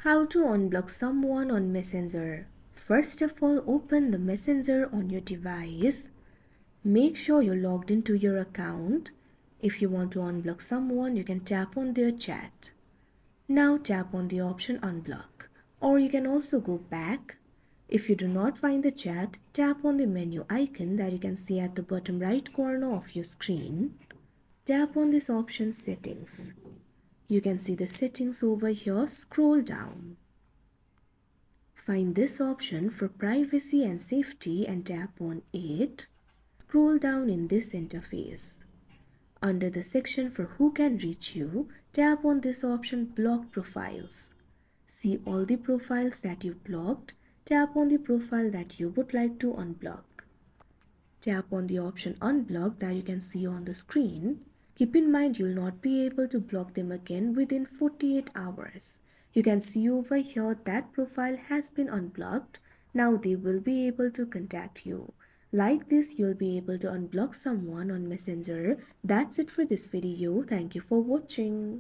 How to unblock someone on Messenger. First of all, open the Messenger on your device. Make sure you're logged into your account. If you want to unblock someone, you can tap on their chat. Now tap on the option Unblock. Or you can also go back. If you do not find the chat, tap on the menu icon that you can see at the bottom right corner of your screen. Tap on this option Settings. You can see the settings over here. Scroll down. Find this option for privacy and safety and tap on it. Scroll down in this interface. Under the section for who can reach you, tap on this option Block Profiles. See all the profiles that you've blocked. Tap on the profile that you would like to unblock. Tap on the option Unblock that you can see on the screen. Keep in mind you'll not be able to block them again within 48 hours. You can see over here that profile has been unblocked. Now they will be able to contact you. Like this, you'll be able to unblock someone on Messenger. That's it for this video. Thank you for watching.